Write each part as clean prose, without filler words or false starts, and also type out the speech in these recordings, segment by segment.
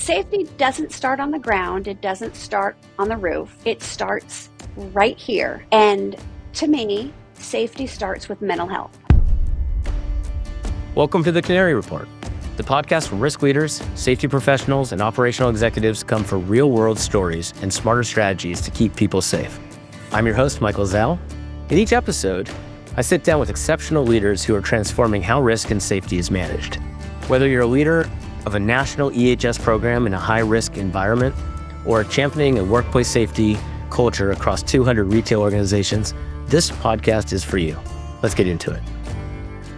Safety doesn't start on the ground. It doesn't start on the roof. It starts right here. And to me, safety starts with mental health. Welcome to the Canary Report, the podcast where risk leaders, safety professionals, and operational executives come for real-world stories and smarter strategies to keep people safe. I'm your host, Michael Zell. In each episode, I sit down with exceptional leaders who are transforming how risk and safety is managed. Whether you're a leader of a national EHS program in a high-risk environment or championing a workplace safety culture across 200 retail organizations, this podcast is for you. Let's get into it.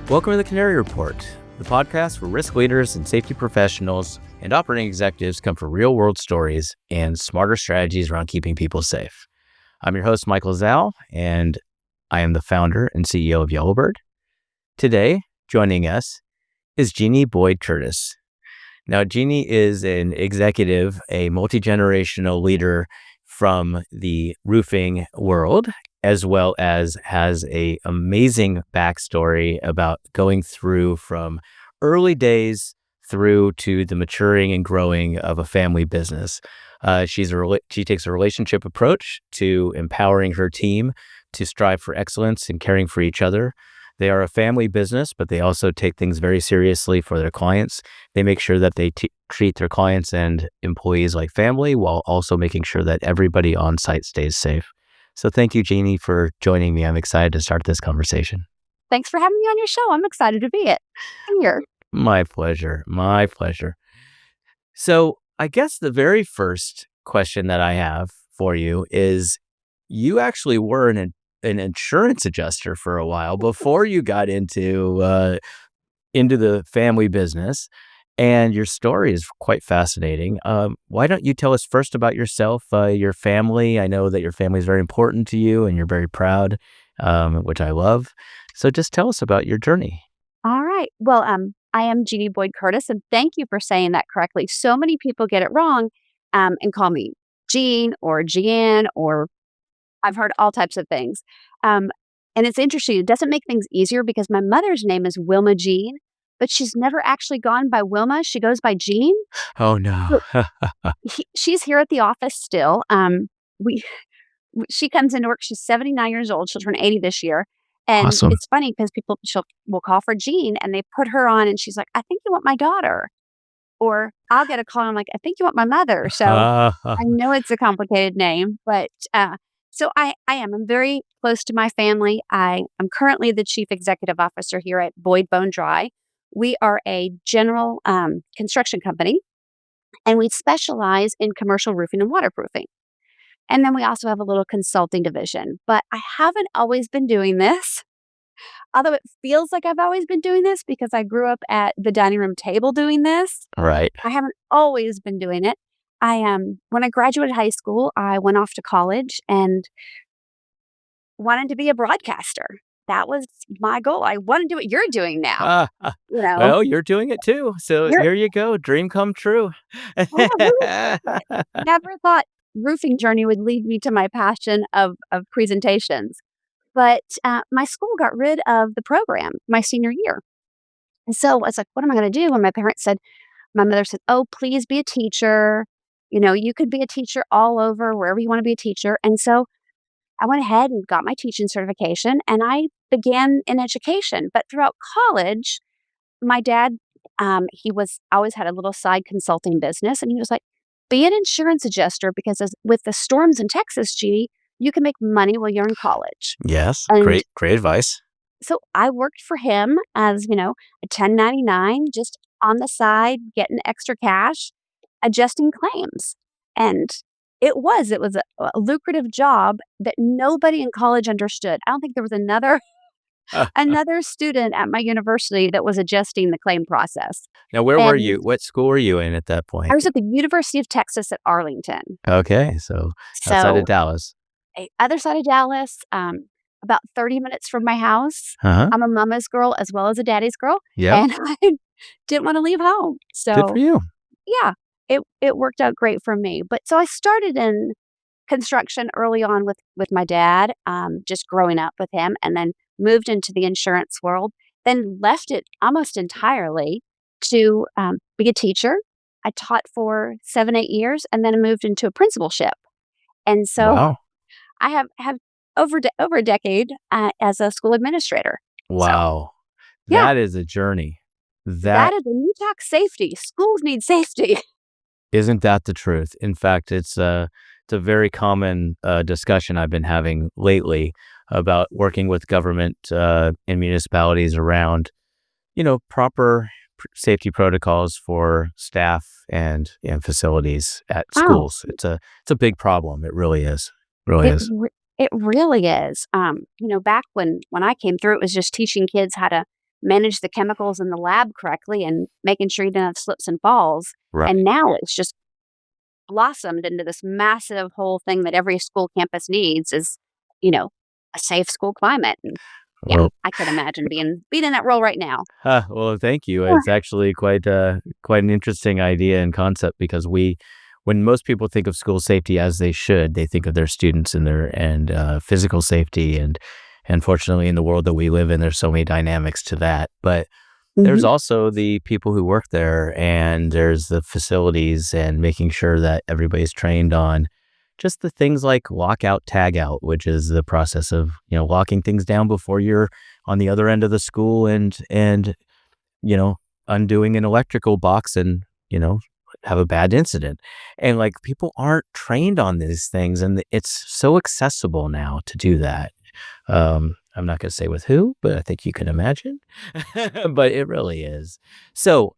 Welcome to the Canary Report, the podcast where risk leaders and safety professionals and operating executives come for real-world stories and smarter strategies around keeping people safe. I'm your host, Michael Zell, and I am the founder and CEO of Yellowbird. Today, joining us is Jeanne Boyd Curtis. Now, Jeanne is an executive, a multi-generational leader from the roofing world, as well as has an amazing backstory about going through from early days through to the maturing and growing of a family business. She takes a relationship approach to empowering her team to strive for excellence and caring for each other. They are a family business, but they also take things very seriously for their clients. They make sure that they treat their clients and employees like family while also making sure that everybody on site stays safe. So thank you, Jeanne, for joining me. I'm excited to start this conversation. Thanks for having me on your show. I'm excited to be here. My pleasure. My pleasure. So I guess the very first question that I have for you is, you actually were an insurance adjuster for a while before you got into the family business, and your story is quite fascinating. Why don't you tell us first about yourself, your family? I know that your family is very important to you and you're very proud, which I love. So just tell us about your journey. All right. Well, I am Jeanne Boyd Curtis, and thank you for saying that correctly. So many people get it wrong and call me Jeanne or Jeanne, or I've heard all types of things. And it's interesting. It doesn't make things easier because my mother's name is Wilma Jean, but she's never actually gone by Wilma. She goes by Jean. Oh, no. She's here at the office still. She comes into work. She's 79 years old. She'll turn 80 this year. And Awesome. It's funny because people will call for Jean and they put her on and she's like, I think you want my daughter. Or I'll get a call and I'm like, I think you want my mother. So I know it's a complicated name, but so I am. I'm very close to my family. I am currently the chief executive officer here at Boyd Bone Dry. We are a general construction company, and we specialize in commercial roofing and waterproofing. And then we also have a little consulting division. But I haven't always been doing this, although it feels like I've always been doing this because I grew up at the dining room table doing this. Right. I haven't always been doing it. When I graduated high school, I went off to college and wanted to be a broadcaster. That was my goal. I want to do what you're doing now. Well, you're doing it too. So here you go. Dream come true. Never thought roofing journey would lead me to my passion of presentations. But my school got rid of the program my senior year. And so I was like, what am I going to do? When my mother said, oh, please be a teacher. You could be a teacher all over, wherever you want to be a teacher. And so I went ahead and got my teaching certification and I began in education. But throughout college, my dad, he always had a little side consulting business. And he was like, be an insurance adjuster because with the storms in Texas, Jeanne, you can make money while you're in college. Yes. And great advice. So I worked for him as, a 1099, just on the side, getting extra cash, adjusting claims. And it was a lucrative job that nobody in college understood. I don't think there was another student at my university that was adjusting the claim process. Now, where were you? What school were you in at that point? I was at the University of Texas at Arlington. Okay, so outside of Dallas. Other side of Dallas, about 30 minutes from my house. Uh-huh. I'm a mama's girl as well as a daddy's girl. Yeah. And I didn't want to leave home. So good for you. Yeah, it worked out great for me. But so I started in construction early on with my dad, just growing up with him, and then moved into the insurance world, then left it almost entirely to be a teacher. I taught for 7, 8 years, and then I moved into a principalship. And so Wow. I have over a decade, as a school administrator. So, Wow. yeah, That is a journey. that That is when you talk safety, schools need safety. isn't that the truth. In fact, it's a very common discussion I've been having lately about working with government and municipalities around, proper safety protocols for staff and facilities at Oh, schools. It's a big problem. It really is. Really it is. re it really is. Back when I came through, it was just teaching kids how to manage the chemicals in the lab correctly and making sure you didn't have slips and falls, Right. and now it's just blossomed into this massive whole thing that every school campus needs is, you know, a safe school climate, and yeah, Well, I could imagine being in that role right now. well, thank you. Sure. It's actually quite an interesting idea and concept because when most people think of school safety as they should, they think of their students and physical safety, and unfortunately, in the world that we live in, there's so many dynamics to that. But there's Mhm. also the people who work there, and there's the facilities, and making sure that everybody's trained on just the things like lockout, tagout, which is the process of locking things down before you're on the other end of the school, and you know undoing an electrical box and have a bad incident. And like people aren't trained on these things, and it's so accessible now to do that. I'm not going to say with who, but I think you can imagine. But it really is. So,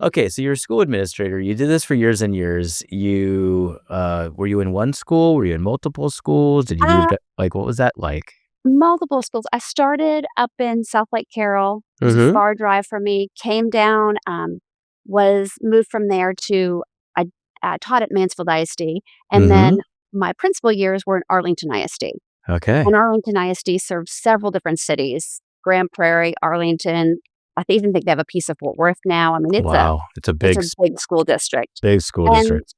okay, so you're a school administrator. You did this for years and years. You were you in one school? Were you in multiple schools? Did you move Uh, to like what was that like? Multiple schools. I started up in South Lake Carroll. It was a Mm-hmm. far drive for me. Came down, was moved from there to I taught at Mansfield ISD, and then Mm-hmm. my principal years were in Arlington ISD. Okay. And Arlington ISD serves several different cities: Grand Prairie, Arlington. I even think they have a piece of Fort Worth now. I mean, Wow. It's a it's a big school district. big school And district.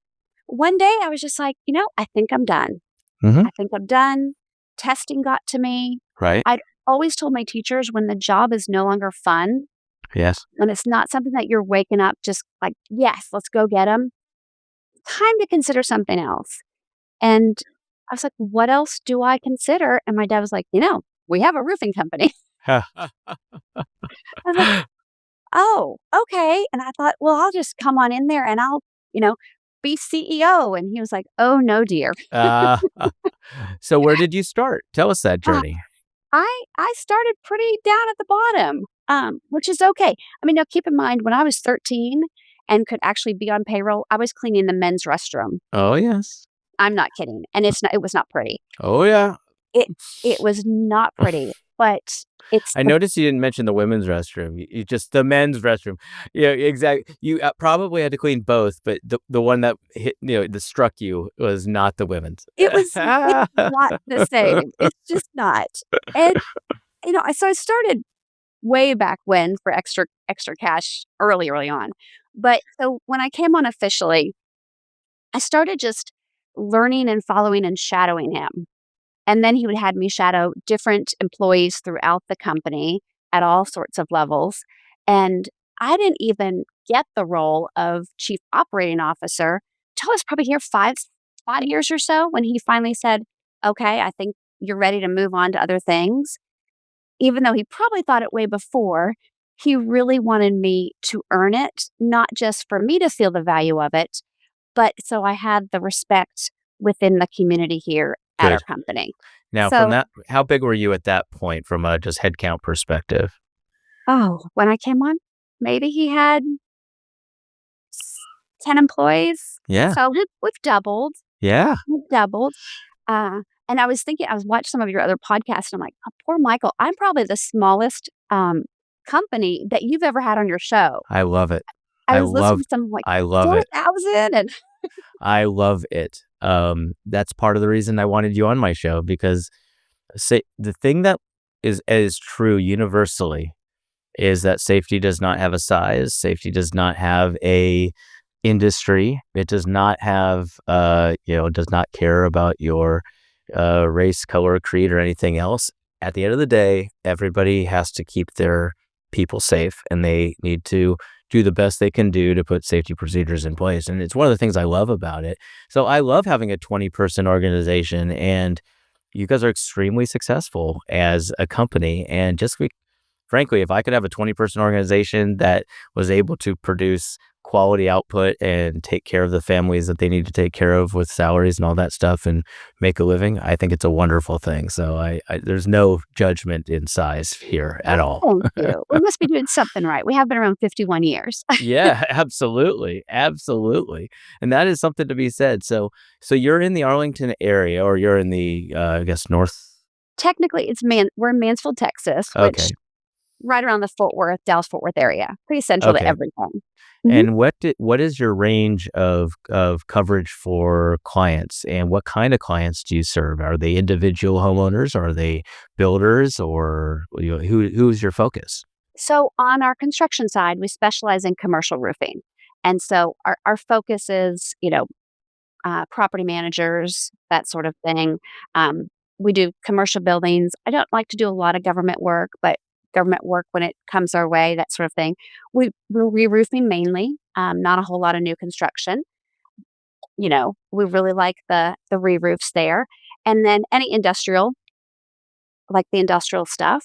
one day I was just like, I think I'm done. Mm-hmm. I think I'm done. Testing got to me. Right. I'd always told my teachers when the job is no longer fun, Yes. when it's not something that you're waking up just like, yes, let's go get them, time to consider something else. And I was like, what else do I consider? And my dad was like, we have a roofing company. I was like, oh, okay. And I thought, well, I'll just come on in there and I'll, you know, be CEO. And he was like, oh, no, dear. uh, so where did you start? Tell us that Uh, journey. I started pretty down at the bottom, which is okay. I mean, now keep in mind when I was 13 and could actually be on payroll, I was cleaning the men's restroom. Oh yes. I'm not kidding, and it was not pretty. Oh yeah. It it was not pretty, but it's I the noticed you didn't mention the women's restroom. You just the men's restroom. Yeah, exactly. You probably had to clean both, but the one that hit, that struck you was not the women's. it's not the same. It's just not. And I started way back when for extra cash early on. But so when I came on officially, I started just learning and following and shadowing him. And then he would have me shadow different employees throughout the company at all sorts of levels. And I didn't even get the role of chief operating officer till I was probably here 5 years or so when he finally said, okay, I think you're ready to move on to other things. Even though he probably thought it way before, he really wanted me to earn it, not just for me to feel the value of it, but so I had the respect within the community here at our Good. company. Now, from So, that, how big were you at that point from a just headcount perspective? when I came on, maybe he had 10 employees. Yeah. So we've doubled. Yeah. We've doubled. Uh, and I was thinking, I was watching some of your other podcasts, and I'm like, oh, poor Michael. I'm probably the smallest company that you've ever had on your show. I love it. I I was listening love to some like I love it. 4,000 and I love it. That's part of the reason I wanted you on my show because say the thing that is true universally is that safety does not have a size. Safety does not have a industry. It does not have does not care about your race, color, creed, or anything else. At the end of the day, everybody has to keep their people safe, and they need to do the best they can do to put safety procedures in place. And it's one of the things I love about it. So I love having a 20-person organization, and you guys are extremely successful as a company. And frankly, if I could have a 20-person organization that was able to produce quality output and take care of the families that they need to take care of with salaries and all that stuff and make a living, I think it's a wonderful thing. So there's no judgment in size here at all. Thank you. We must be doing something right. We have been around 51 years. Yeah, absolutely. Absolutely. And that is something to be said. So you're in the Arlington area, or you're in the, I guess, north. Technically, we're in Mansfield, Texas, which Okay. right around the Dallas-Fort Worth area, pretty central to Okay. everything. Mhm. And what is your range of coverage for clients, and what kind of clients do you serve? Are they individual homeowners? Are they builders, or who's your focus? So on our construction side, we specialize in commercial roofing. And so our focus is, property managers, that sort of thing. Um, we do commercial buildings. I don't like to do a lot of government work, but government work when it comes our way, that sort of thing. We're re-roofing mainly, not a whole lot of new construction. We really like the re-roofs there. And then any industrial, like the industrial stuff.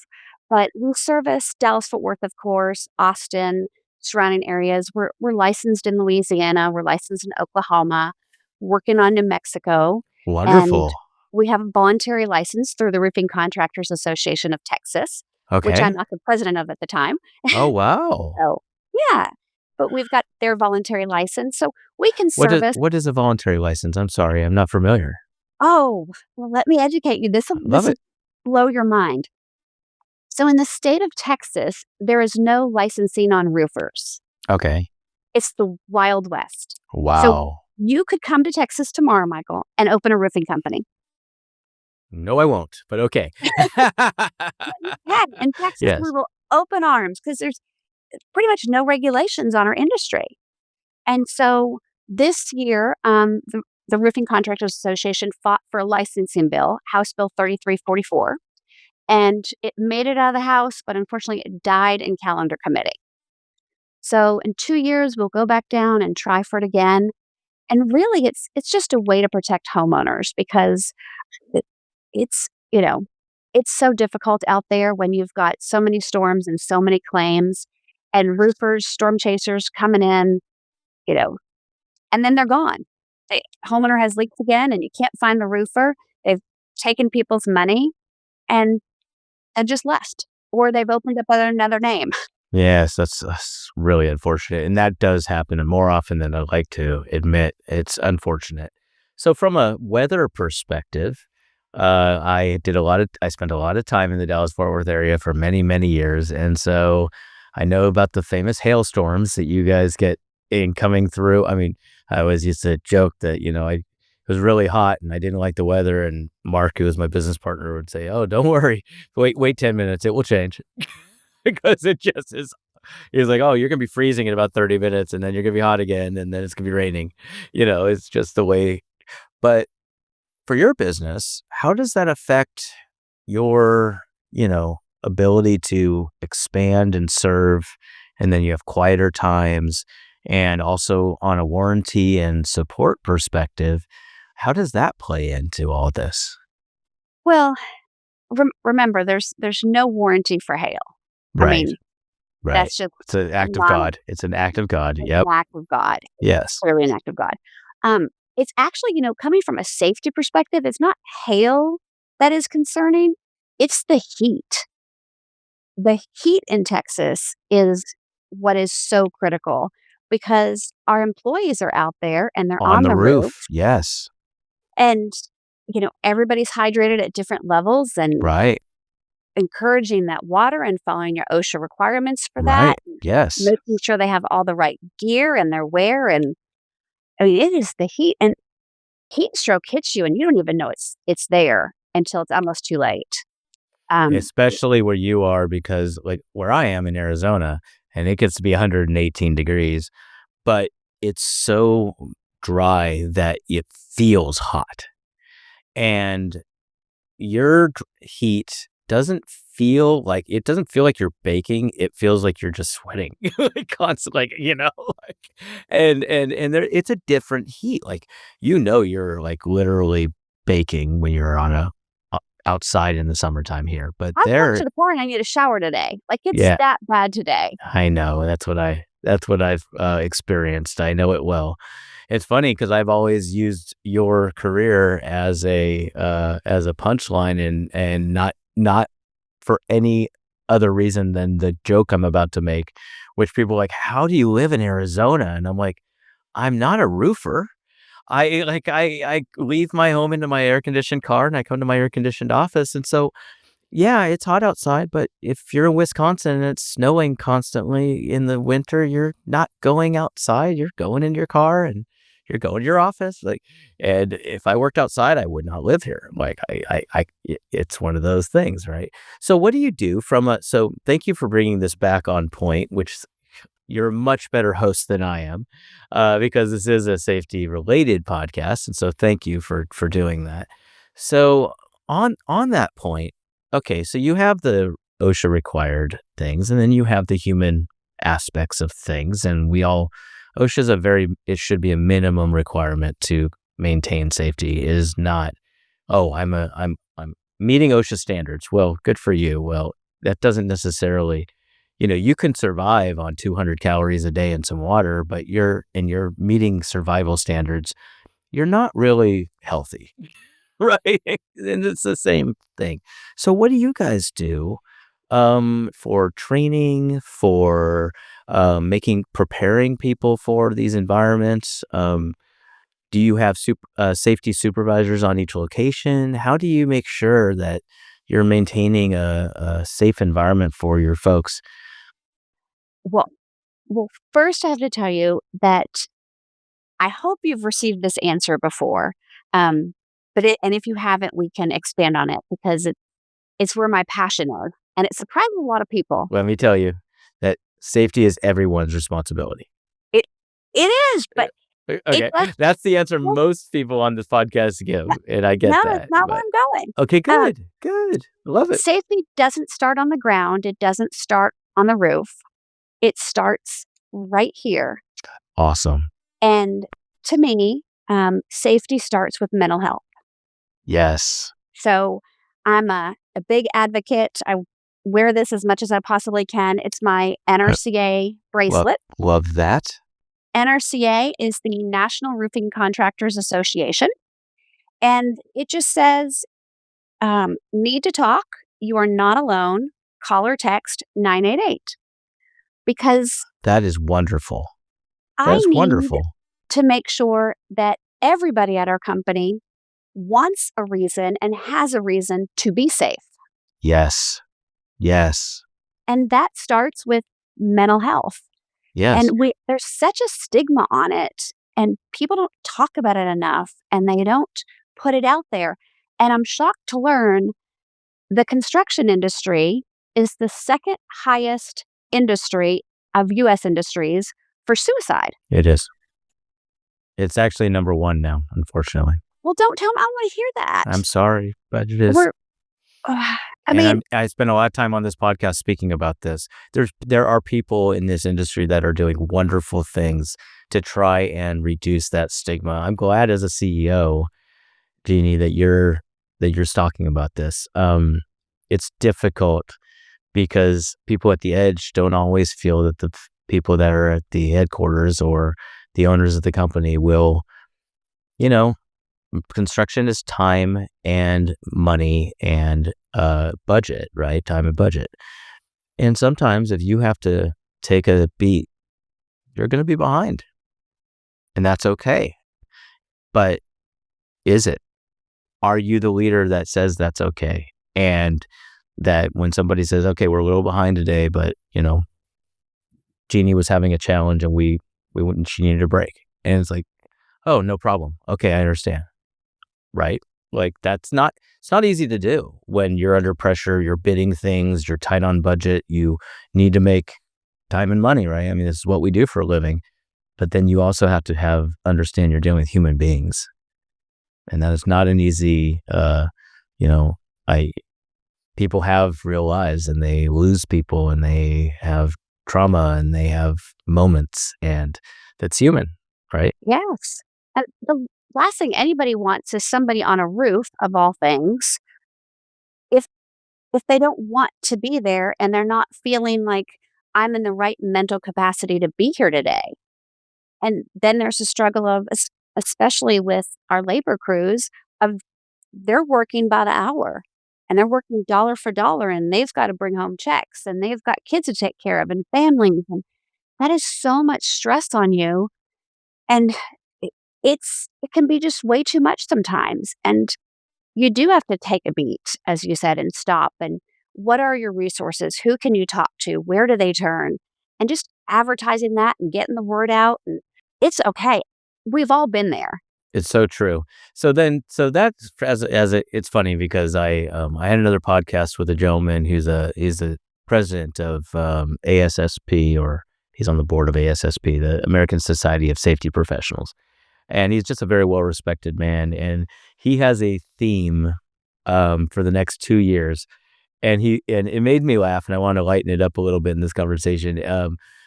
But we service Dallas Fort Worth, of course, Austin, surrounding areas. We're licensed in Louisiana, we're licensed in Oklahoma, working on New Mexico, and Wonderful. we have a voluntary license through the Roofing Contractors Association of Texas, which I'm Okay. not the president of at the time. Oh, wow. So, yeah, but we've got their voluntary license, so we can What is service. what is a voluntary license? I'm sorry, I'm not familiar. Oh, well, let me educate you. This will I love this will it. blow your mind. So in the state of Texas, there is no licensing on roofers. Okay. It's the Wild West. So Wow. you could come to Texas tomorrow, Michael, and open a roofing company. No, I won't, but okay. But you can. In Texas, we Yes. will open arms because there's pretty much no regulations on our industry. And so this year, the Roofing Contractors Association fought for a licensing bill, House Bill 3344, and it made it out of the House, but unfortunately it died in calendar committee. So in 2 years, we'll go back down and try for it again. And really, it's just a way to protect homeowners because it, it's you know it's so difficult out there when you've got so many storms and so many claims, and roofers, storm chasers coming in, you know, and then they're gone. Homeowner has leaked again, and you can't find the roofer. They've taken people's money and just left, or they've opened up under another name. Yes, that's really unfortunate, and that does happen, and more often than I'd like to admit. It's unfortunate. So from a weather perspective, I spent a lot of time in the Dallas-Fort Worth area for many, many years, and so I know about the famous hailstorms that you guys get in coming through. I mean, I always used to joke that, it was really hot and I didn't like the weather, and Mark, who was my business partner, would say, "Oh, don't worry. Wait 10 minutes, it will change." Because it just is. He's like, "Oh, you're gonna be freezing in about 30 minutes, and then you're gonna be hot again, and then it's gonna be raining." It's just the way. But for your business, how does that affect your, ability to expand and serve? And then you have quieter times, and also on a warranty and support perspective, how does that play into all this? Well, remember, there's no warranty for hail. I Right, mean, right. that's just It's an a act of non God. It's an act of God. it's Yep. an act of God. Yes. Clearly an act of God. It's actually, coming from a safety perspective, it's not hail that is concerning, it's the heat. The heat in Texas is what is so critical because our employees are out there and they're On on the the roof roof. Yes. and, everybody's hydrated at different levels and Right. encouraging that water and following your OSHA requirements for that, Right. Yes. making sure they have all the right gear and their wear, and I mean, it is the heat, and heat stroke hits you and you don't even know it's there until it's almost too late. Um, Especially where you are, because like where I am in Arizona, and it gets to be 118 degrees, but it's so dry that it feels hot. And your heat doesn't feel like you're baking. It feels like you're just sweating like constantly, like, and there, it's a different heat. Like, you're like literally baking when you're outside in the summertime here, but I walked to the car and I need a shower today. Like, it's yeah, that bad today. I know. That's what I've experienced. I know it well. It's funny because I've always used your career as a punchline, and not for any other reason than the joke I'm about to make, which people are like, how do you live in Arizona? And I'm like, I'm not a roofer. I leave my home into my air conditioned car and I come to my air conditioned office, and so yeah, it's hot outside, but if you're in Wisconsin and it's snowing constantly in the winter, you're not going outside. You're going in your car and you're going to your office. Like, and if I worked outside, I would not live here. Like, it's one of those things, right? So, what do you do so thank you for bringing this back on point, which you're a much better host than I am, because this is a safety related podcast. And so thank you for doing that. So on that point, okay, so you have the OSHA required things, and then you have the human aspects of things. And OSHA it should be a minimum requirement to maintain safety. It is not, oh, I'm meeting OSHA standards. Well, good for you. Well, that doesn't necessarily, you can survive on 200 calories a day and some water, but you're meeting survival standards. You're not really healthy. Right. And it's the same thing. So what do you guys do for training, for preparing people for these environments? Do you have safety supervisors on each location? How do you make sure that you're maintaining a safe environment for your folks? Well, first I have to tell you that I hope you've received this answer before. Um, and if you haven't, we can expand on it because it's where my passion is, and it surprises a lot of people. Let me tell you that safety is everyone's responsibility. It is, but okay, that's the answer most people on this podcast give, and I get that. That's not where I'm going. Okay, good. Love it. Safety doesn't start on the ground. It doesn't start on the roof. It starts right here. Awesome. And to me, safety starts with mental health. Yes. So I'm a big advocate. I wear this as much as I possibly can. It's my NRCA bracelet. Love that. NRCA is the National Roofing Contractors Association. And it just says, need to talk. You are not alone. Call or text 988. Because that is wonderful. I need to make sure that everybody at our company wants a reason and has a reason to be safe. Yes. And that starts with mental health. Yes. And there's such a stigma on it, and people don't talk about it enough, and they don't put it out there. And I'm shocked to learn the construction industry is the second highest industry of U.S. industries for suicide. It is. It's actually number one now, unfortunately. Well, don't tell me. I want to hear that. I'm sorry, but it is. I spend a lot of time on this podcast speaking about this. There are people in this industry that are doing wonderful things to try and reduce that stigma. I'm glad as a CEO, Jeannie, that you're talking about this. It's difficult because people at the edge don't always feel that the people that are at the headquarters or the owners of the company will, construction is time and money and budget, right? Time and budget. And sometimes if you have to take a beat, you're going to be behind. And that's okay. But is it? Are you the leader that says that's okay? And that when somebody says, okay, we're a little behind today, but Jeannie was having a challenge and she needed a break. And it's like, oh, no problem. Okay, I understand. Right? Like it's not easy to do when you're under pressure, you're bidding things, you're tight on budget, you need to make time and money, right? I mean, this is what we do for a living. But then you also have to understand you're dealing with human beings. And that is not an easy, people have real lives and they lose people and they have trauma and they have moments, and that's human, right? Yes. And the last thing anybody wants is somebody on a roof, of all things, if if they don't want to be there and they're not feeling like I'm in the right mental capacity to be here today. And then there's a struggle of especially with our labor crews of they're working by the hour and they're working dollar for dollar and they've got to bring home checks and they've got kids to take care of and families and that is so much stress on you and it, it can be just way too much sometimes and you do have to take a beat, as you said, and stop. And what are your resources? Who can you talk to? Where do they turn? And just advertising that and getting the word out. And it's okay. We've all been there. It's so true. So that's it's funny because I had another podcast with a gentleman he's the president of ASSP, or he's on the board of ASSP, the American Society of Safety Professionals. And he's just a very well-respected man. And he has a theme for the next 2 years. And it made me laugh, and I want to lighten it up a little bit in this conversation.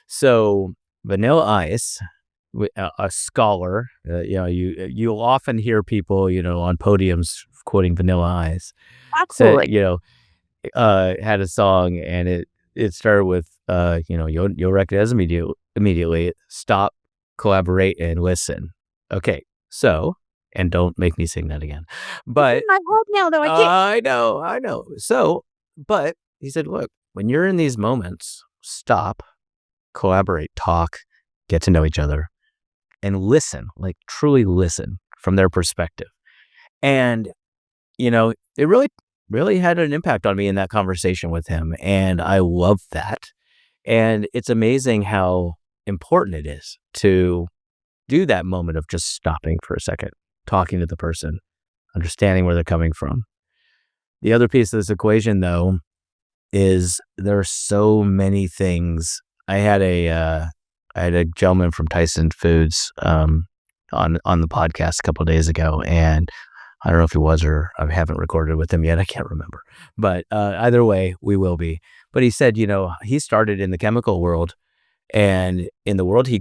So Vanilla Ice, a scholar, you'll often hear people, on podiums quoting Vanilla Ice, said, Absolutely. had a song, and it started with, you'll recognize immediately, stop, collaborate, and listen. Okay, so, and don't make me sing that again. It's But in my head now, though. I can't. I know. So, but he said, look, when you're in these moments, stop, collaborate, talk, get to know each other, and listen, like truly listen from their perspective. And, it really had an impact on me in that conversation with him. And I love that. And it's amazing how important it is to do that moment of just stopping for a second, talking to the person, understanding where they're coming from. The other piece of this equation, though, is there are so many things. I had a gentleman from Tyson Foods on the podcast a couple of days ago, and I don't know if he was or I haven't recorded with him yet. I can't remember, but either way, we will be. But he said, he started in the chemical world, and in the world he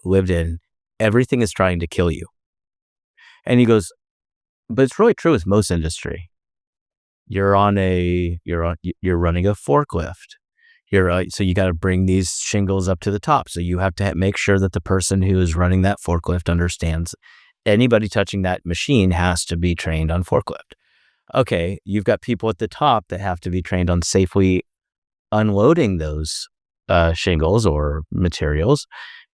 lived in, everything is trying to kill you. And he goes, but it's really true with most industry. You're running a forklift. So you got to bring these shingles up to the top. So you have to make sure that the person who is running that forklift understands anybody touching that machine has to be trained on forklift. Okay, you've got people at the top that have to be trained on safely unloading those shingles or materials,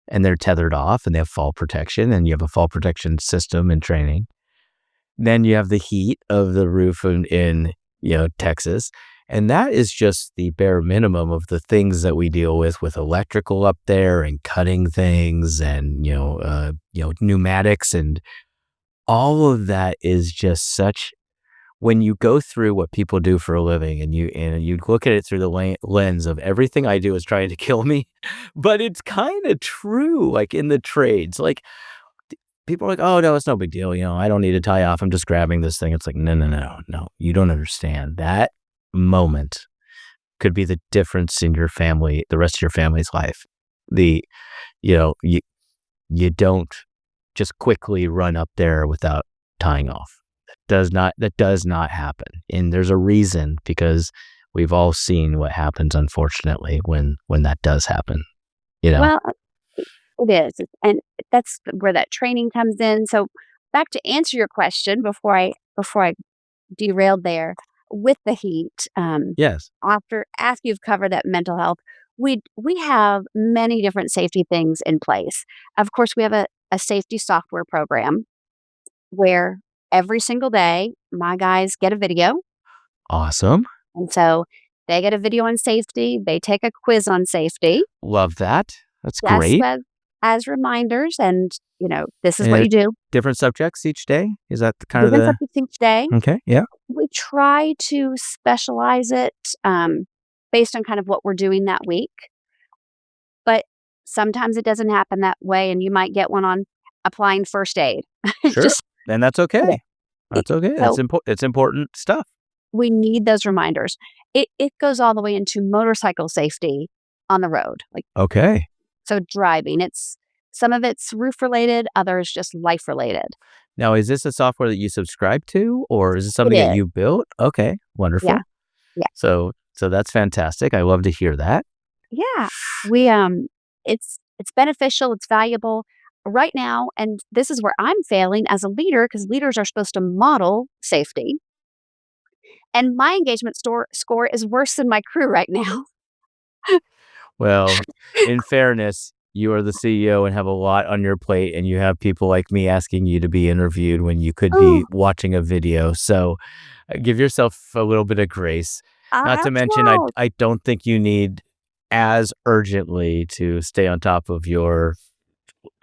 and they're tethered off and they have fall protection, and you have a fall protection system and training. Then you have the heat of the roof in Texas. And that is just the bare minimum of the things that we deal with electrical up there and cutting things and, pneumatics, and all of that is just such, when you go through what people do for a living and you look at it through the lens of everything I do is trying to kill me, but it's kind of true, like in the trades, like people are like, oh no, it's no big deal. I don't need to tie off. I'm just grabbing this thing. It's like, no, you don't understand. That moment could be the difference in your family, the rest of your family's life. You don't just quickly run up there without tying off. That does not happen. And there's a reason, because we've all seen what happens, unfortunately, when that does happen. Well, it is. And that's where that training comes in. So back to answer your question before I derailed there with the heat. Yes. After you've covered that mental health, we have many different safety things in place. Of course, we have a safety software program where every single day my guys get a video, Awesome. and so they get a video on safety. They take a quiz on safety, Love that. That's just great. as reminders, and this is what And you do. different subjects each day? Is that kind of Different the... subjects each day. Okay, yeah. We try to specialize it based on kind of what we're doing that week. But sometimes it doesn't happen that way, and you might get one on applying first aid. Sure. Just And that's okay. yeah. That's okay. So It's important stuff. we need those reminders. It goes all the way into motorcycle safety on the road. Like, Okay. so driving, it's some of it's roof related, others just life related. Now, is this a software that you subscribe to, or is it It something that is. you built? Okay, Yeah. wonderful. Yeah. So that's fantastic. I love to hear that. Yeah. We it's beneficial, it's valuable right now, and this is where I'm failing as a leader because leaders are supposed to model safety. And my engagement score is worse than my crew right now. Well, in fairness, you are the CEO and have a lot on your plate, and you have people like me asking you to be interviewed when you could Oh, be watching a video. So give yourself a little bit of grace. Not I to mention, won't. I don't think you need as urgently to stay on top of your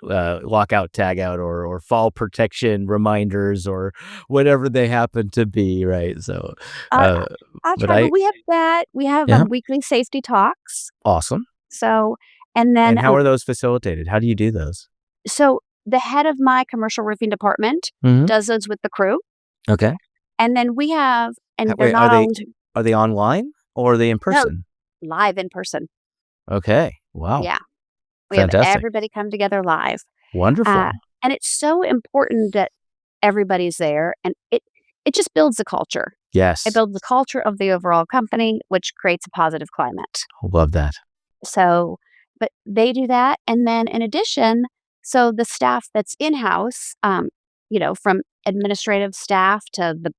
lockout, tagout, or fall protection reminders or whatever they happen to be, right? So, I uh, I'll but try, but we have that. We have, yeah, weekly safety talks. awesome. So, and then, And how are those facilitated? How do you do those? so the head of my commercial roofing department Mhm. does those with the crew, Okay. and then we have, and they're Wait, not owned. are they online or are they in No, person? live in person. Okay. Wow. Yeah, we have Fantastic. everybody come together live, uh, Wonderful. and it's so important that everybody's there, and it just builds the culture. It Yes. builds the culture of the overall company, which creates a positive climate. Love that. So, but they do that, and then in addition, so the staff that's in-house, from administrative staff to the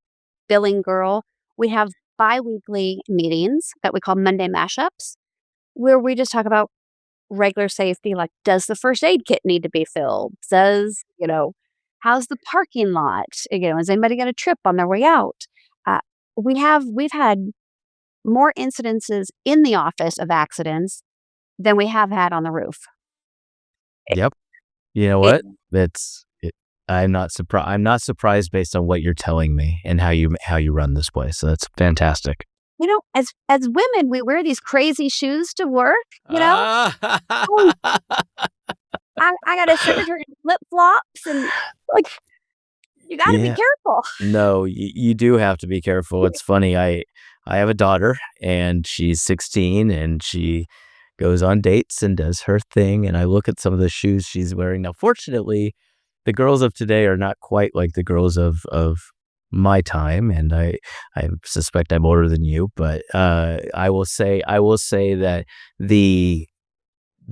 billing girl, we have biweekly meetings that we call Monday mashups, where we just talk about regular safety, like, does the first aid kit need to be filled? How's the parking lot? Is anybody gonna trip on their way out? Uh, we've had more incidences in the office of accidents than we have had on the roof. It Yep. You know it what? That's it. I'm not surprised based on what you're telling me and how you run this place. So that's fantastic. as women, we wear these crazy shoes to work, Ah. Oh, I got a secretary in flip-flops and, like, you gotta be Yeah. careful. No, you do have to be careful. It's funny. I have a daughter and she's 16 and she goes on dates and does her thing. And I look at some of the shoes she's wearing. Now, fortunately, the girls of today are not quite like the girls of my time. And I suspect I'm older than you, but I will say that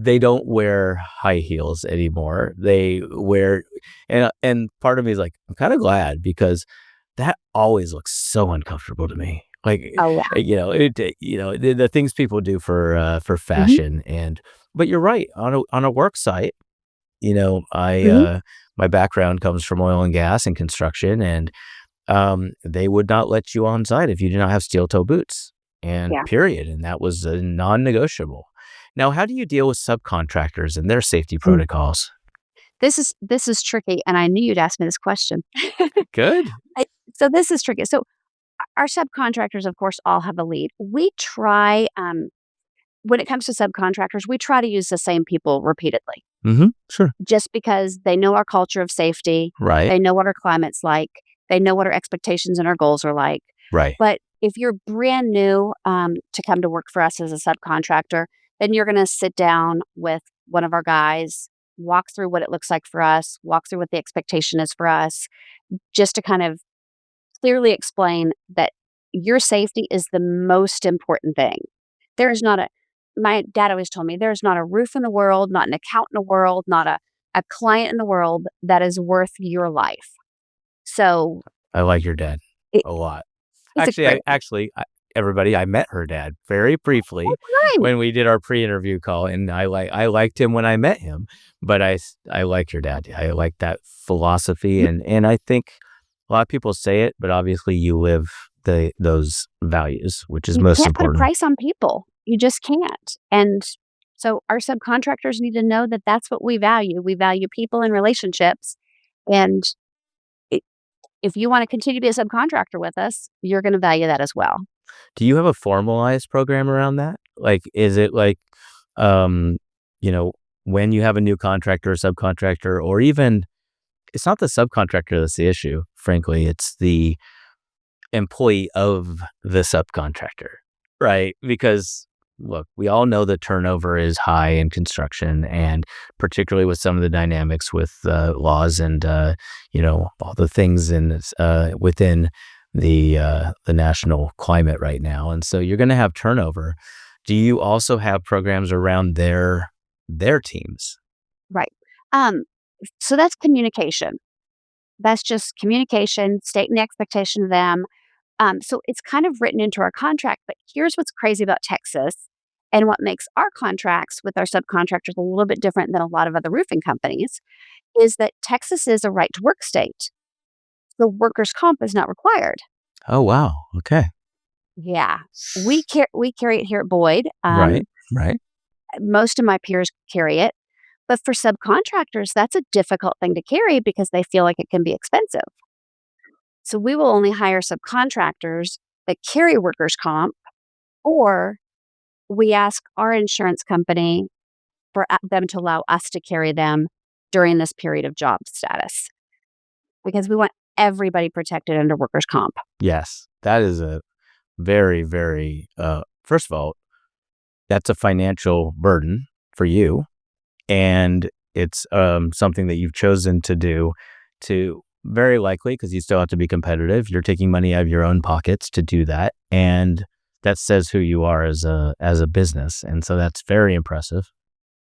they don't wear high heels anymore. They wear and part of me is like, I'm kinda glad because that always looks so uncomfortable to me. Like, Oh, yeah. the things people do for Mhm, fashion but you're right, on a work site, mhm. my background comes from oil and gas and construction, and they would not let you on site if you did not have steel toe boots, and Yeah. period, and that was a non-negotiable. Now, how do you deal with subcontractors and their safety Mm. protocols? This is tricky, and I knew you'd ask me this question. Good. I So this is tricky. So our subcontractors, of course, all have a lead. We try, when it comes to subcontractors, we try to use the same people repeatedly Mhm. Sure. just because they know our culture of safety, Right. they know what our climate's like, they know what our expectations and our goals are like. Right. But if you're brand new to come to work for us as a subcontractor, then you're going to sit down with one of our guys, walk through what it looks like for us, walk through what the expectation is for us, just to kind of clearly explain that your safety is the most important thing. There is not a My dad always told me there's not a roof in the world, not an account in the world, not a client in the world that is worth your life. So I like your dad it, a lot. he's a great Everybody, I met her dad very briefly time. when we did our pre-interview call, and I liked him when I met him, but I like your dad. I like that philosophy, and I think a lot of people say it, but obviously you live those values, which is You most can't put a important. price on people. You just can't. And so our subcontractors need to know that that's what we value. We value people and relationships. And I if you wanna continue to be a subcontractor with us, you're gonna value that as well. Do you have a formalized program around that? Like, is it like, um, you know, when you have a new contractor or subcontractor, or even it's not the subcontractor that's the issue, frankly, it's employee of the subcontractor, right? Because look, we all know that turnover is high in construction, and particularly with some of the dynamics with laws and all the things within the national climate right now. And so you're going to have turnover. Do you also have programs around their teams? Right. Um, so that's communication. That's just communication, stating the expectation of them. So it's kind of written into our contract. But here's what's crazy about Texas and what makes our contracts with our subcontractors a little bit different than a lot of other roofing companies is that Texas is a right to work state. So workers' comp is not required. Oh, wow. Okay. Yeah. We carry it here at Boyd. Right. Right. Most of my peers carry it. But for subcontractors, that's a difficult thing to carry because they feel like it can be expensive. So we will only hire subcontractors that carry workers' comp, or we ask our insurance company for them to allow us to carry them during this period of job status because we want everybody protected under workers' comp. Yes. That is a very, very, first of all, that's a financial burden for you. And it's something that you've chosen to do to very likely, because you still have to be competitive. You're taking money out of your own pockets to do that. And that says who you are as a business. And so that's very impressive.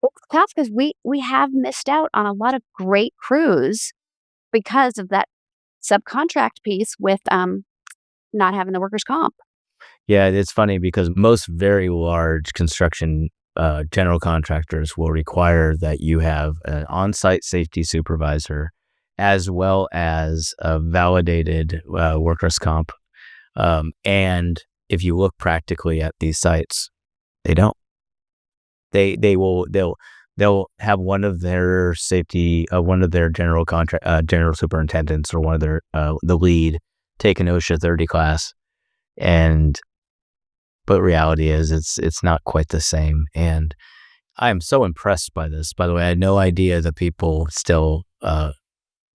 It's tough because we have missed out on a lot of great crews because of that subcontract piece with not having the workers' comp. Yeah, it's funny because most very large construction general contractors will require that you have an on-site safety supervisor as well as a validated workers' comp. And if you look practically at these sites, they don't. They'll have one of their general superintendents or one of their the lead take an OSHA 30 class, but reality is it's not quite the same. And I am so impressed by this. By the way, I had no idea that people still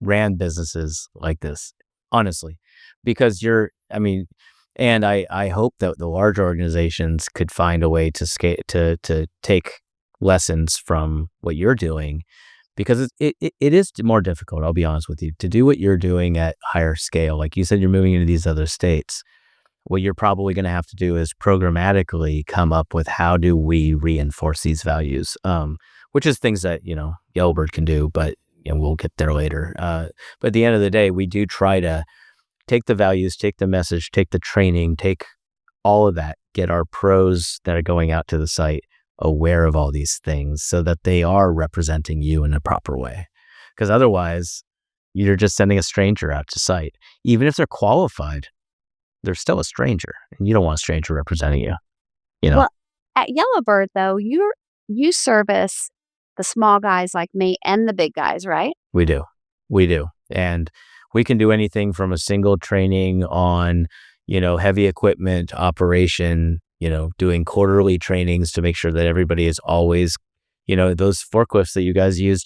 ran businesses like this, honestly, because and I hope that the large organizations could find a way to take lessons from what you're doing, because it is more difficult. I'll be honest with you, to do what you're doing at higher scale. Like you said, you're moving into these other states. What you're probably going to have to do is programmatically come up with how do we reinforce these values, which is things that, Yellowbird can do, but we'll get there later. But at the end of the day, we do try to take the values, take the message, take the training, take all of that, get our pros that are going out to the site aware of all these things so that they are representing you in a proper way. Because otherwise, you're just sending a stranger out to site. Even if they're qualified, they're still a stranger, and you don't want a stranger representing you. Well, at Yellowbird, though, you service the small guys like me and the big guys, right? We do. And we can do anything from a single training on, heavy equipment operation, doing quarterly trainings to make sure that everybody is always, those forklifts that you guys use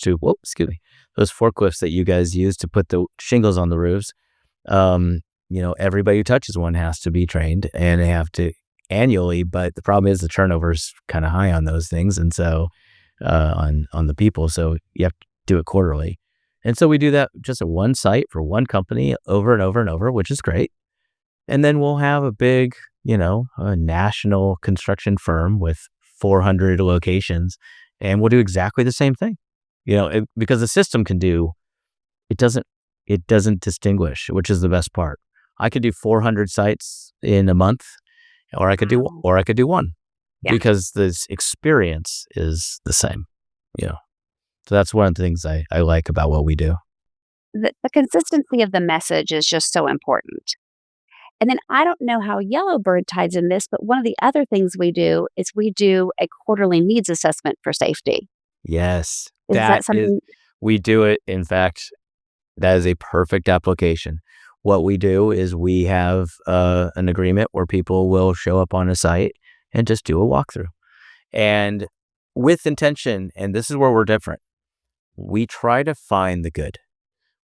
those forklifts that you guys use to put the shingles on the roofs. Everybody who touches one has to be trained, and they have to annually, but the problem is the turnover is kind of high on those things. And so, on the people, so you have to do it quarterly. And so we do that just at one site for one company over and over and over, which is great. And then we'll have a big, a national construction firm with 400 locations, and we'll do exactly the same thing, because the system can do, it doesn't distinguish, which is the best part. I could do 400 sites in a month, or I could do one, because this experience is the same, So that's one of the things I like about what we do. The consistency of the message is just so important. And then I don't know how Yellowbird ties in this, but one of the other things we do is we do a quarterly needs assessment for safety. Yes. Is that something? We do it. In fact, that is a perfect application. What we do is we have an agreement where people will show up on a site and just do a walkthrough. And with intention, and this is where we're different, we try to find the good.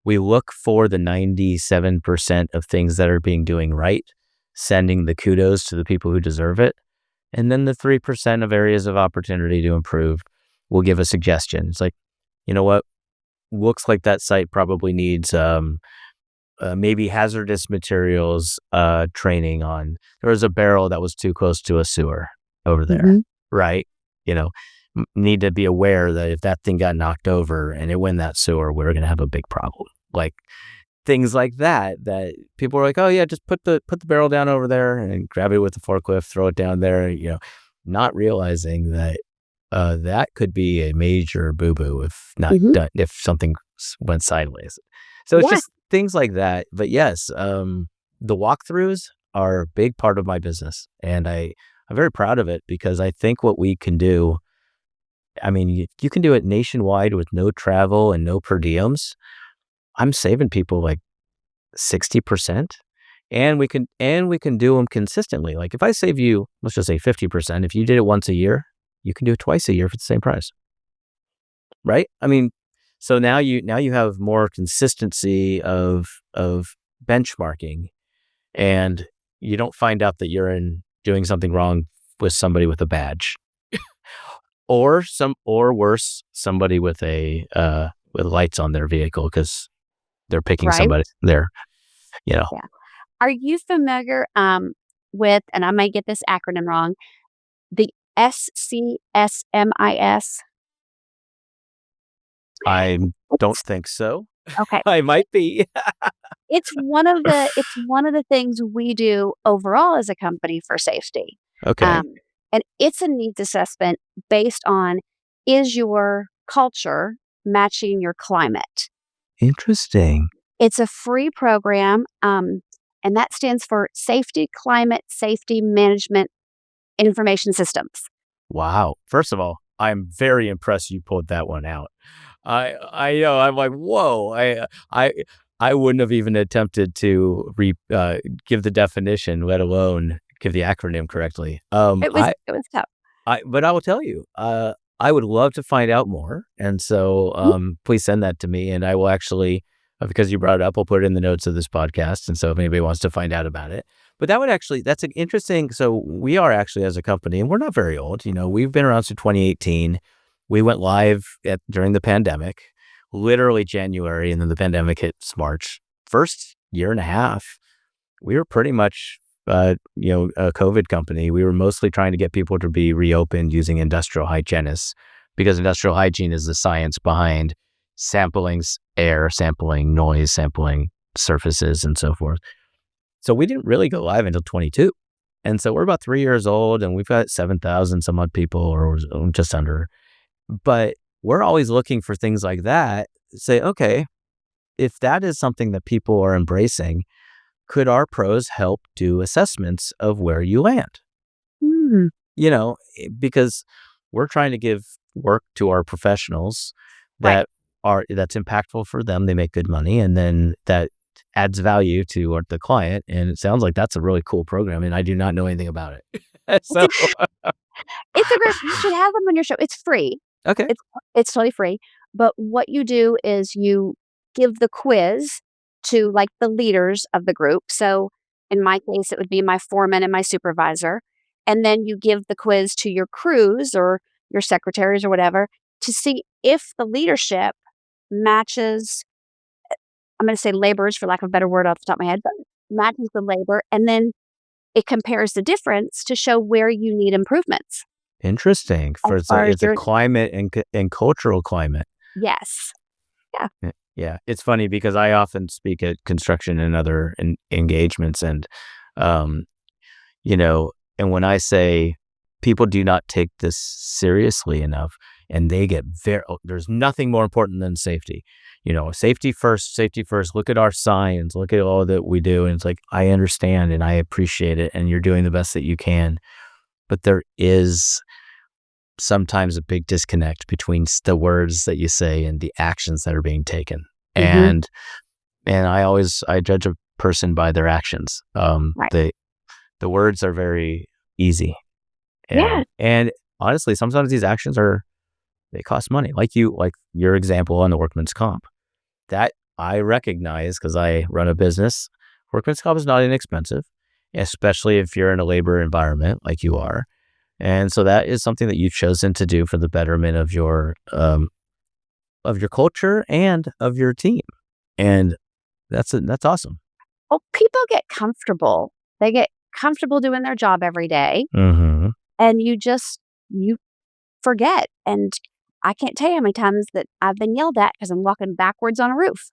we look for the 97% of things that are being doing right, sending the kudos to the people who deserve it. And then the 3% of areas of opportunity to improve, we'll give a suggestion. It's like, you know what? Looks like that site probably needs maybe hazardous materials training on. There was a barrel that was too close to a sewer over there, Mhm. right? You know, need to be aware that if that thing got knocked over and it went in that sewer, we're going to have a big problem. Like things like that people are like, oh yeah, just put the barrel down over there and grab it with the forklift, throw it down there, not realizing that that could be a major boo-boo if not Mhm. done, if something went sideways. So it's Yeah. just things like that. But yes, the walkthroughs are a big part of my business, and I'm very proud of it because I think what we can do, I mean, you can do it nationwide with no travel and no per diems. I'm saving people like 60%, and we can do them consistently. Like if I save you, let's just say 50%, if you did it once a year, you can do it twice a year for the same price, right? I mean, so now you have more consistency of benchmarking, and you don't find out that you're doing something wrong with somebody with a badge, or worse, somebody with with lights on their vehicle because they're picking Right? somebody there, you know. Yeah. Are you familiar, with, and I may get this acronym wrong, the SCSMIS? I don't It's think so. okay. I might be. It's one of the things we do overall as a company for safety. Okay. Um, and it's a needs assessment based on, is your culture matching your climate? Interesting. It's a free program, and that stands for Safety Climate Safety Management Information Systems. Wow. First of all, I'm very impressed you pulled that one out. I know. I'm like, whoa. I wouldn't have even attempted to give the definition, let alone give the acronym correctly. It was tough. But I will tell you, I would love to find out more. And so, Mhm. please send that to me, and I will actually, because you brought it up, I'll put it in the notes of this podcast. And so if anybody wants to find out about it, but that's an interesting. So we are actually, as a company, and we're not very old, we've been around since 2018. We went live during the pandemic, literally January, and then the pandemic hits March. First year and a half, we were pretty much, a COVID company. We were mostly trying to get people to be reopened using industrial hygienists, because industrial hygiene is the science behind sampling air, sampling noise, sampling surfaces, and so forth. So we didn't really go live until 22. And so we're about 3 years old, and we've got 7,000 some odd people, or just under. But we're always looking for things like that. Say, okay, if that is something that people are embracing, could our pros help do assessments of where you land? Mm, Because we're trying to give work to our professionals right. that's impactful for them. They make good money, and then that adds value to the client. And it sounds like that's a really cool program, and I do not know anything about it. It's So, a it's a great, you should have them on your show. It's free. okay, It's totally free, but what you do is you give the quiz to, like, the leaders of the group. So, in my case, it would be my foreman and my supervisor, and then you give the quiz to your crews or your secretaries or whatever to see if the leadership matches. I'm gonna say laborers for lack of a better word off the top of my head, but matches the labor, and then it compares the difference to show where you need improvements interesting. as For it's far a, as it's a your. climate and cultural climate. Yes. Yeah. Yeah, it's funny because I often speak at construction and other engagements, and um, you know, and when I say people do not take this seriously enough, and they get there's nothing more important than safety. Safety first, safety first. Look at our signs, look at all that we do. And it's like, I understand and I appreciate it, and you're doing the best that you can. But there is sometimes a big disconnect between the words that you say and the actions that are being taken. Mhm. And I judge a person by their actions. Right. The words are very easy. Yeah. And honestly, sometimes these actions they cost money. Like your example on the workman's comp. That I recognize, because I run a business, workman's comp is not inexpensive, especially if you're in a labor environment like you are. And so that is something that you've chosen to do for the betterment of your culture and of your team. And that's awesome. Well, people get comfortable. They get comfortable doing their job every day, Mm-hmm. and you forget. And I can't tell you how many times that I've been yelled at because I'm walking backwards on a roof.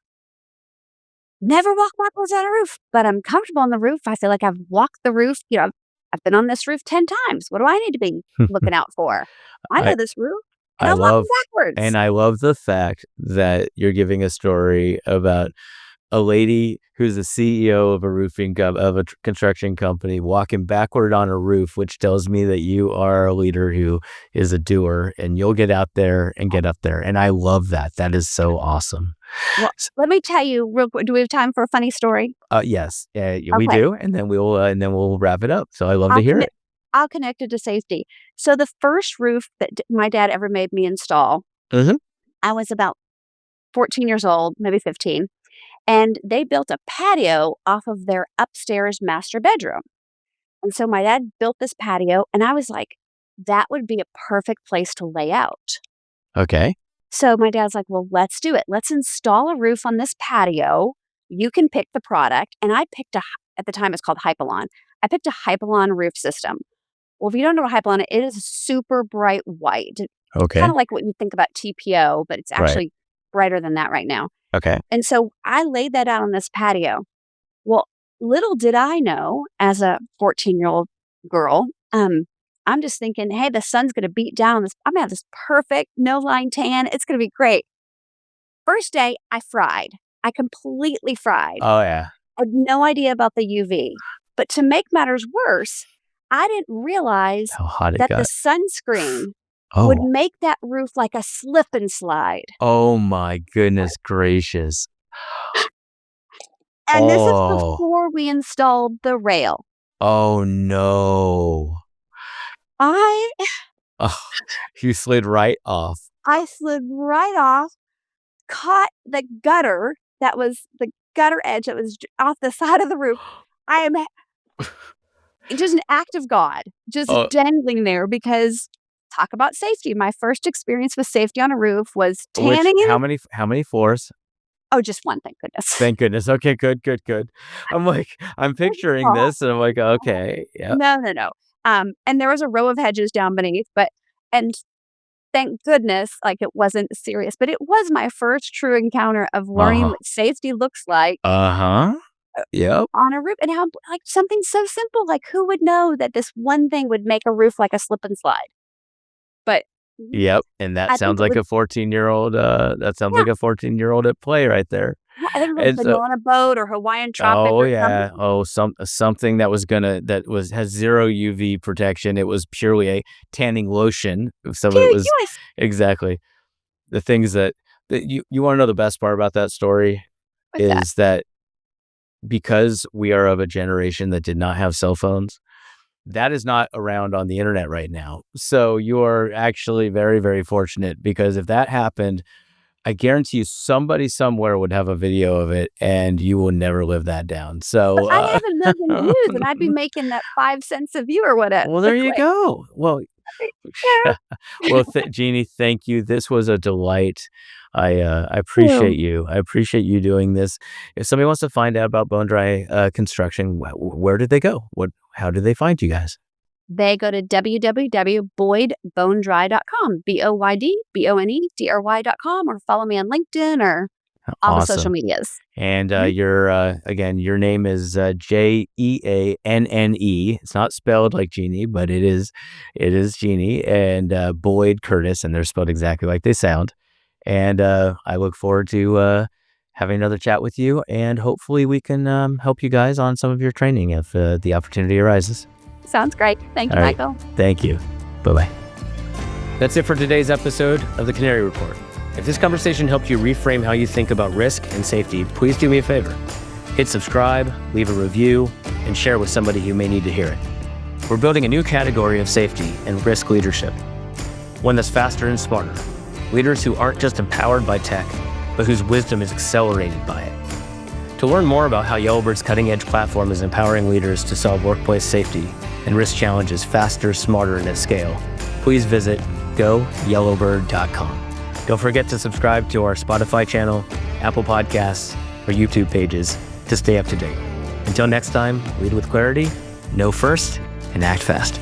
Never walk backwards on a roof, but I'm comfortable on the roof. I feel like I've walked the roof. I've been on this roof 10 times. What do I need to be looking out for? I I know this roof, and I I'm walking love backwards. I love the fact that you're giving a story about a lady who's the CEO of a construction company walking backward on a roof, which tells me that you are a leader who is a doer, and you'll get out there and get up there. And I love that. That is so awesome. Well, let me tell you real quick. Do we have time for a funny story? Yes, we Okay. do, and then we'll wrap it up. So I love to I'll hear commit it. I'll connect it to safety. So the first roof that my dad ever made me install, Mm-hmm. I was about 14 years old, maybe 15, and they built a patio off of their upstairs master bedroom. And so my dad built this patio, and I was like, that would be a perfect place to lay out. Okay. So my dad's like, well, let's do it. Let's install a roof on this patio. You can pick the product. And I picked at the time it's called Hypalon. I picked a Hypalon roof system. Well, if you don't know what Hypalon is, it is super bright white. Kind Okay. of like what you think about TPO, but it's Right. actually brighter than that right now. Okay. And so I laid that out on this patio. Well, little did I know as a 14-year-old girl, I'm just thinking, hey, the sun's going to beat down on this. I'm going to have this perfect no line tan. It's going to be great. First day, I fried. I completely fried. Oh yeah. I had no idea about the UV. But to make matters worse, I didn't realize How hot it that the got. sunscreen would Oh. make that roof like a slip and slide. Oh my goodness gracious. And this is Oh. before we installed the rail. Oh no. I Oh, you slid right off. I slid right off, caught the gutter that was the gutter edge that was off the side of the roof. I am just an act of God, just Oh, dangling there because talk about safety. My first experience with safety on a roof was which tanning in it. how many floors? Oh, just one, thank goodness. Thank goodness. Okay, good, good, good. I'm picturing Oh, this and I'm like, okay, yeah. no. And there was a row of hedges down beneath, and thank goodness, like, it wasn't serious, but it was my first true encounter of learning Uh-huh. what safety looks like Uh-huh. Yep. on a roof and how, like, something so simple, like, who would know that this one thing would make a roof like a slip and slide? But Yep. And that I think sounds it like was a 14-year-old yeah, like a 14-year-old at play right there. yeah, I think it was And so banana boat or Hawaiian tropic oh or yeah. something. Oh, something has zero UV protection. It was purely a tanning lotion. Some of it Dude, was yes. exactly the things that you want to know. The best part about that story What's that? is that because we are of a generation that did not have cell phones, that is not around on the internet right now. So you are actually very, very fortunate, because if that happened, I guarantee you somebody somewhere would have a video of it and you will never live that down. But So, I'd have 1,000,000 views, and I'd be making that 5 cents a view or whatever. well, there you go. Well, Yeah. well, Jeannie, thank you. This was a delight. I Ew. appreciate you. I appreciate you doing this. If somebody wants to find out about bone dry construction, where did they go? How did they find you guys? They go to www.boydbonedry.com, BOYDBONEDRY.com, or follow me on LinkedIn or all the social Awesome. medias. And Mhm. again, your name is Jeanne. It's not spelled like Jeannie, but it is Jeannie, and Boyd Curtis, and they're spelled exactly like they sound. And I look forward to having another chat with you, and hopefully we can help you guys on some of your training if the opportunity arises. Sounds great. Thank you, All right. Michael. Thank you. Bye-bye. That's it for today's episode of the Canary Report. If this conversation helped you reframe how you think about risk and safety, please do me a favor. Hit subscribe, leave a review, and share with somebody who may need to hear it. We're building a new category of safety and risk leadership, one that's faster and smarter. Leaders who aren't just empowered by tech, but whose wisdom is accelerated by it. To learn more about how Yellowbird's cutting-edge platform is empowering leaders to solve workplace safety and risk challenges faster, smarter, and at scale, please visit goyellowbird.com. Don't forget to subscribe to our Spotify channel, Apple Podcasts, or YouTube pages to stay up to date. Until next time, lead with clarity, know first, and act fast.